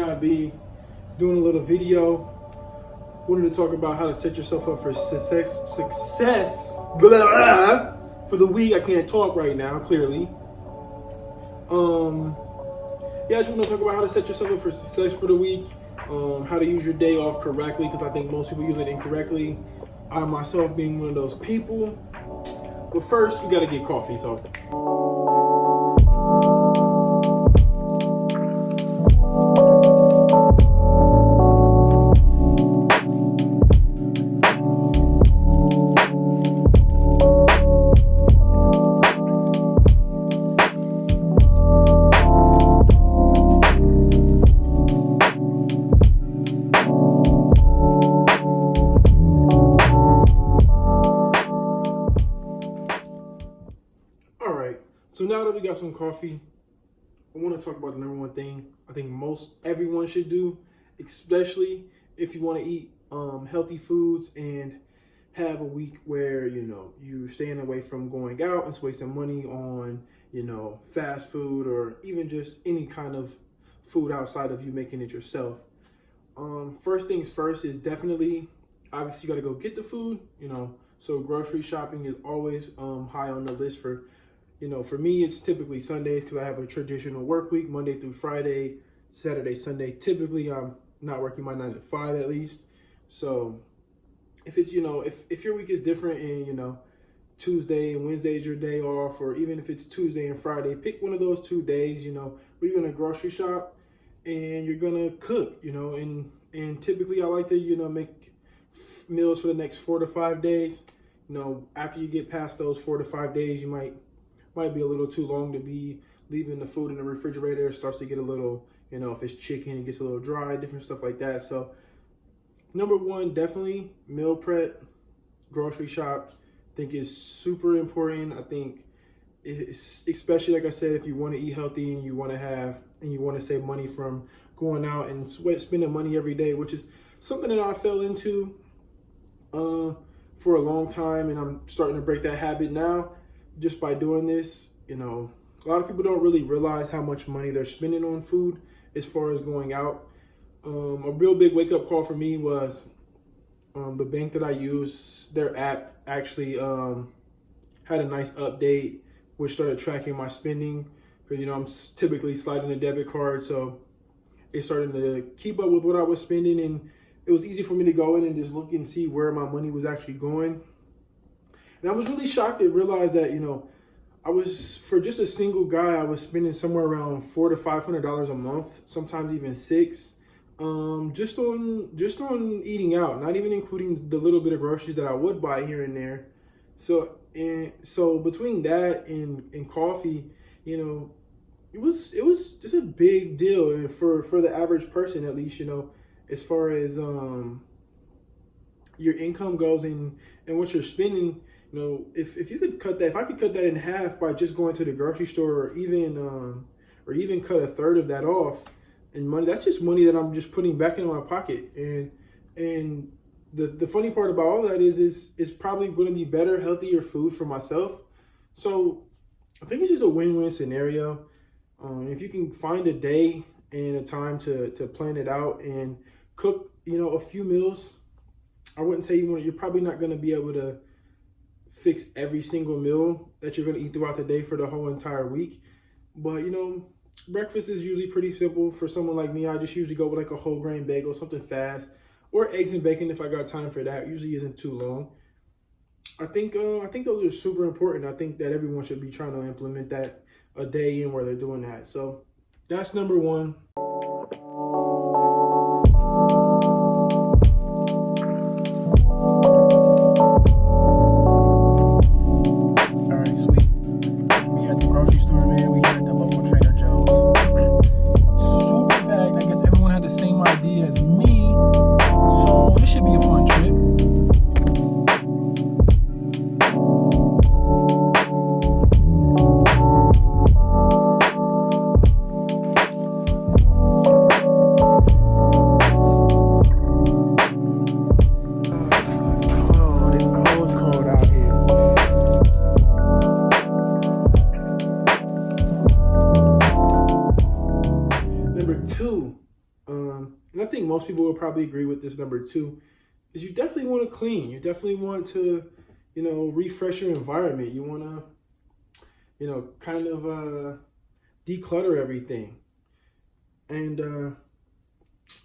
John B, doing a little video. Wanted to talk about how to set yourself up for success blah, blah, blah, for the week. I can't talk right now, clearly. Yeah, I just want to talk about how to set yourself up for success for the week. How to use your day off correctly, because I think most people use it incorrectly. I myself being one of those people. But first, you gotta get coffee, so. So now that we got some coffee, I want to talk about the number one thing I think everyone should do, especially if you want to eat healthy foods and have a week where, you're staying away from going out and wasting money on, fast food or even just any kind of food outside of you making it yourself. First things first is definitely, obviously, you got to go get the food, so grocery shopping is always high on the list for me, it's typically Sundays because I have a traditional work week, Monday through Friday, Saturday, Sunday. Typically, I'm not working my 9 to 5 at least. So if it's, if your week is different and, Tuesday and Wednesday is your day off, or even if it's Tuesday and Friday, pick one of those 2 days, where you're going to grocery shop and you're going to cook, and typically I like to, make meals for the next 4 to 5 days. After you get past those 4 to 5 days, you might be a little too long to be leaving the food in the refrigerator. It starts to get a little, if it's chicken, it gets a little dry, different stuff like that. So number one, definitely meal prep, grocery shop. I think is super important. I think it's, especially like I said, if you want to eat healthy and you want to save money from going out and spending money every day, which is something that I fell into for a long time, and I'm starting to break that habit now. Just by doing this, a lot of people don't really realize how much money they're spending on food as far as going out. A real big wake-up call for me was the bank that I use, their app actually had a nice update which started tracking my spending, because I'm typically sliding a debit card, so it started to keep up with what I was spending, and it was easy for me to go in and just look and see where my money was actually going. And I was really shocked to realize that, I was, for just a single guy, I was spending somewhere around $400 to $500 a month, sometimes even $600, just on eating out, not even including the little bit of groceries that I would buy here and there. So between that and coffee, it was just a big deal, and for the average person, at least, as far as your income goes and what you're spending. If you could cut that, if I could cut that in half by just going to the grocery store, or even cut a third of that off in money, that's just money that I'm just putting back into my pocket. And the funny part about all that is it's probably going to be better, healthier food for myself. So I think it's just a win-win scenario. If you can find a day and a time to plan it out and cook, a few meals. I wouldn't say you're probably not going to be able to fix every single meal that you're going to eat throughout the day for the whole entire week. But, breakfast is usually pretty simple. For someone like me, I just usually go with like a whole grain bagel, something fast, or eggs and bacon if I got time for that. It usually isn't too long. I think those are super important. I think that everyone should be trying to implement that a day in where they're doing that. So that's number one. And I think most people will probably agree with this number 2, is you definitely want to clean. You definitely want to, refresh your environment. You want to, kind of declutter everything. And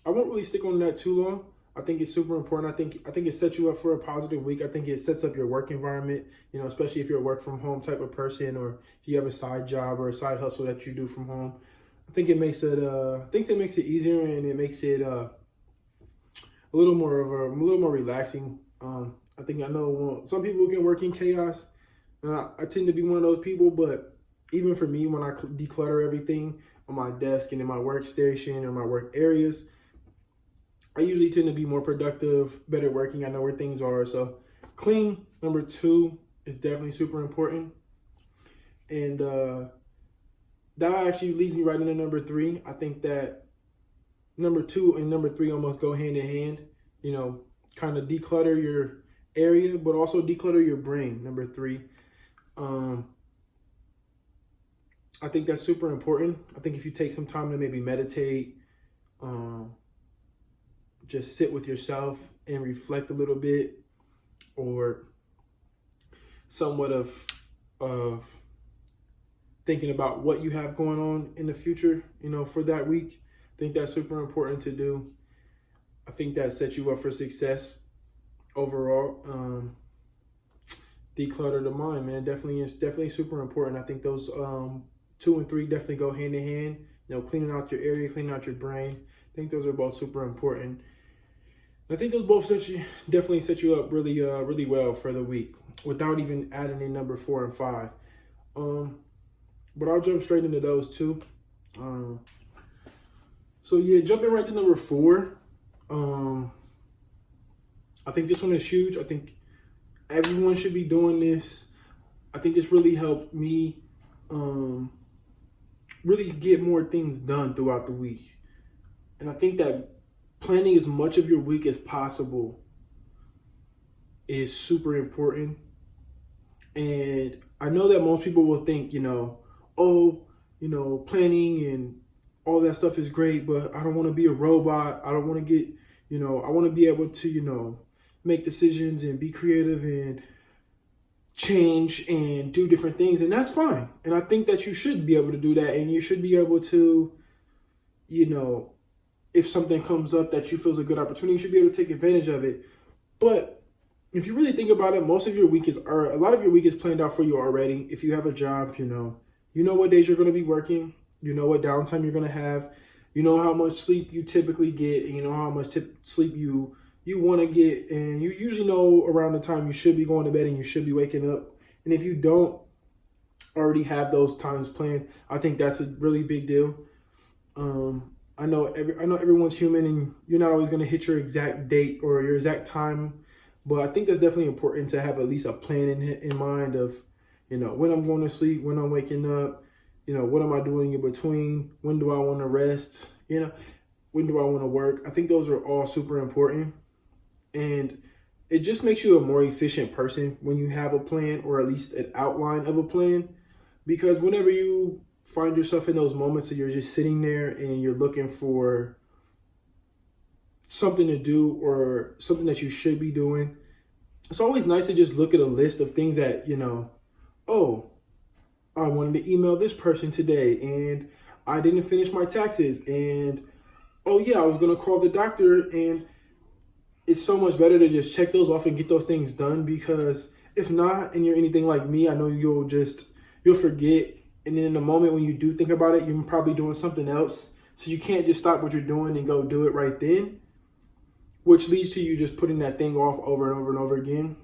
I won't really stick on that too long. I think it's super important. I think it sets you up for a positive week. I think it sets up your work environment, especially if you're a work from home type of person, or if you have a side job or a side hustle that you do from home. I think it makes it easier, and it makes it a little more relaxing. I know some people can work in chaos, and I tend to be one of those people. But even for me, when I declutter everything on my desk and in my workstation or my work areas, I usually tend to be more productive, better working. I know where things are. So clean, number 2, is definitely super important. And that actually leads me right into number 3. I think that number 2 and number 3 almost go hand in hand. Kind of declutter your area, but also declutter your brain, number 3. I think that's super important. I think if you take some time to maybe meditate, just sit with yourself and reflect a little bit, or somewhat of thinking about what you have going on in the future, for that week. I think that's super important to do. I think that sets you up for success overall. Declutter the mind, man. Definitely super important. I think those 2 and 3 definitely go hand in hand. Cleaning out your area, cleaning out your brain. I think those are both super important. I think those both definitely set you up really, really well for the week, without even adding in number 4 and 5. But I'll jump straight into those 2. So yeah, jumping right to number 4. I think this one is huge. I think everyone should be doing this. I think this really helped me really get more things done throughout the week. And I think that planning as much of your week as possible is super important. And I know that most people will think, planning and all that stuff is great, but I don't want to be a robot. I don't want to get, I want to be able to, make decisions and be creative and change and do different things. And that's fine. And I think that you should be able to do that. And you should be able to, if something comes up that you feel is a good opportunity, you should be able to take advantage of it. But if you really think about it, a lot of your week is planned out for you already. If you have a job, you know what days you're going to be working, you know what downtime you're going to have, you know how much sleep you typically get, and you know how much sleep you want to get, and you usually know around the time you should be going to bed and you should be waking up. And if you don't already have those times planned, I think that's a really big deal. I know everyone's human, and you're not always going to hit your exact date or your exact time, but I think that's definitely important to have at least a plan in mind of, when I'm going to sleep, when I'm waking up, what am I doing in between? When do I want to rest? When do I want to work? I think those are all super important. And it just makes you a more efficient person when you have a plan, or at least an outline of a plan. Because whenever you find yourself in those moments that you're just sitting there and you're looking for something to do or something that you should be doing, it's always nice to just look at a list of things that, oh, I wanted to email this person today and I didn't finish my taxes, and oh yeah, I was going to call the doctor. And it's so much better to just check those off and get those things done, because if not, and you're anything like me, I know you'll forget. And then in the moment when you do think about it, you're probably doing something else. So you can't just stop what you're doing and go do it right then, which leads to you just putting that thing off over and over and over again.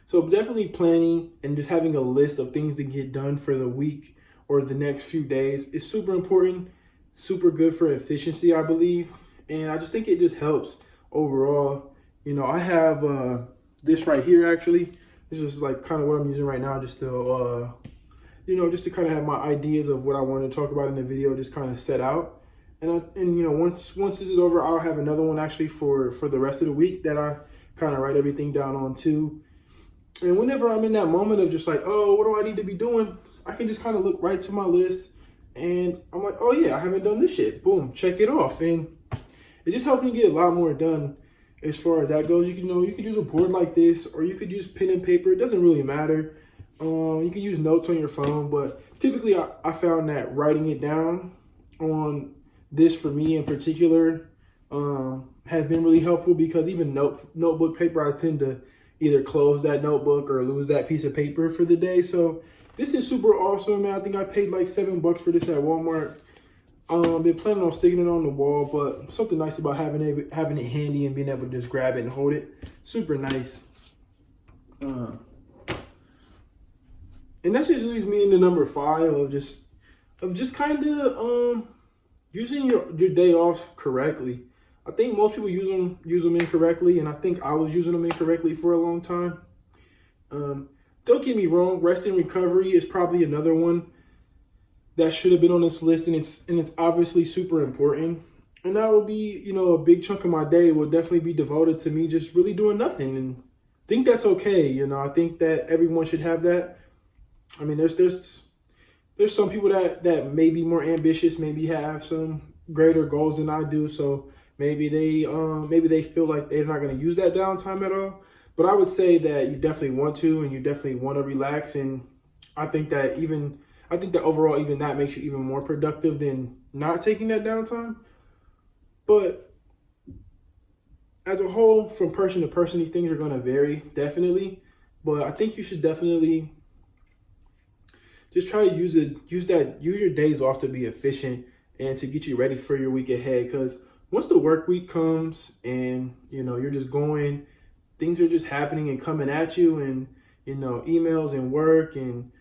So definitely planning and just having a list of things to get done for the week or the next few days is super important, super good for efficiency, I believe. And I just think it just helps overall. I have this right here, actually. This is like kind of what I'm using right now, just to just to kind of have my ideas of what I want to talk about in the video just kind of set out. And once this is over, I'll have another one actually for the rest of the week that I kind of write everything down on too. And whenever I'm in that moment of just like, oh, what do I need to be doing? I can just kind of look right to my list and I'm like, oh yeah, I haven't done this shit. Boom, check it off. And it just helped me get a lot more done as far as that goes. You can you could use a board like this, or you could use pen and paper. It doesn't really matter. You can use notes on your phone, but typically I found that writing it down on this, for me in particular, has been really helpful, because even notebook paper, I tend to either close that notebook or lose that piece of paper for the day. So this is super awesome, man. I think I paid like $7 for this at Walmart. Been planning on sticking it on the wall, but something nice about having it handy and being able to just grab it and hold it. Super nice. And that just leads me into number 5 of just kind of using your day off correctly. I think most people use them incorrectly, and I think I was using them incorrectly for a long time. Don't get me wrong, rest and recovery is probably another one that should have been on this list, and it's obviously super important. And that will be, a big chunk of my day will definitely be devoted to me just really doing nothing, and I think that's okay. I think that everyone should have that. I mean, there's some people that may be more ambitious, maybe have some greater goals than I do, so maybe they feel like they're not going to use that downtime at all. But I would say that you definitely want to, and you definitely want to relax. And I think that overall, even that makes you even more productive than not taking that downtime. But as a whole, from person to person, these things are going to vary, definitely. But I think you should definitely just try to use your days off to be efficient and to get you ready for your week ahead. Because once the work week comes and you're just going, things are just happening and coming at you, and emails and work, and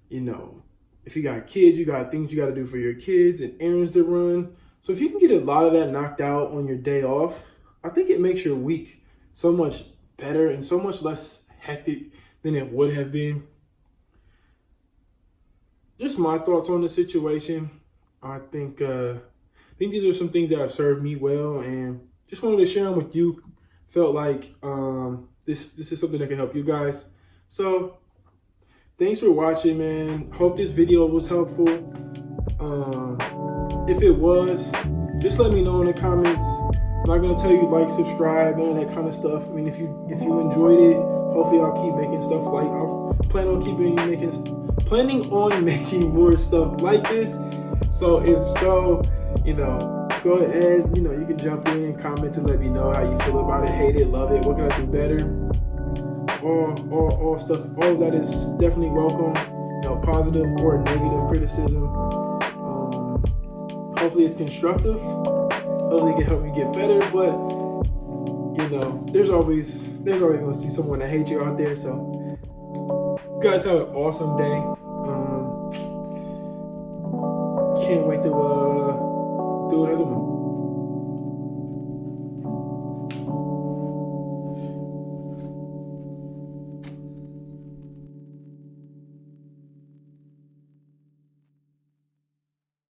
if you got kids, you got things you got to do for your kids and errands to run. So if you can get a lot of that knocked out on your day off, I think it makes your week so much better and so much less hectic than it would have been. Just my thoughts on the situation. I think these are some things that have served me well, and just wanted to share them with you. Felt like this is something that can help you guys. So thanks for watching, man. Hope this video was helpful. If it was, just let me know in the comments. I'm not gonna tell you like, subscribe, and that kind of stuff. I mean, if you enjoyed it, hopefully I'll keep making stuff like I'll planning on making more stuff like this. So if so, go ahead, you can jump in, comment, and let me know how you feel about it. Hate it, love it, what can I do better? All stuff, all of that is definitely welcome. Positive or negative criticism. Hopefully it's constructive. Hopefully it can help me get better. But there's always gonna see someone that hates you out there. So you guys have an awesome day. Can't wait to do another one.